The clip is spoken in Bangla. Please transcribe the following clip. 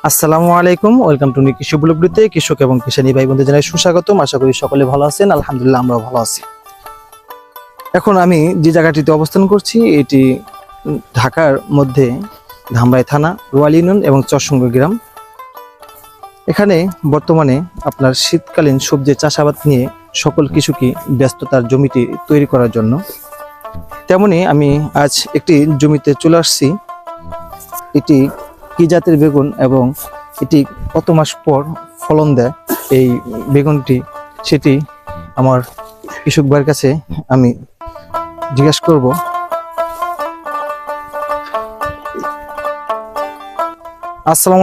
আসসালামু আলাইকুম, ওয়েলকাম টু কৃষি ব্লগটিতে কৃষক এবং কিষানী ভাই বোনদের জানাই সুস্বাগতম। আশা করি সকলে ভালো আছেন। আলহামদুলিল্লাহ, আমরাও ভালো আছি। এখন আমি যে জায়গাটিতে অবস্থান করছি এটি ঢাকার মধ্যে ধামরাই থানা, রোয়াল ইউনিয়ন এবং চরসঙ্গ গ্রাম। এখানে বর্তমানে আপনার শীতকালীন সবজি চাষাবাদ নিয়ে সকল কৃষকই ব্যস্ততার জমিটি তৈরি করার জন্য। তেমনি আমি আজ একটি জমিতে চলে আসছি। এটি কি জাতের বেগুন এবং এটি কত মাস পর ফলন দেয় এই বেগুনটি, সেটি আমার কৃষক ভাইয়ের কাছে আমি জিজ্ঞাসা করব। আসসালামু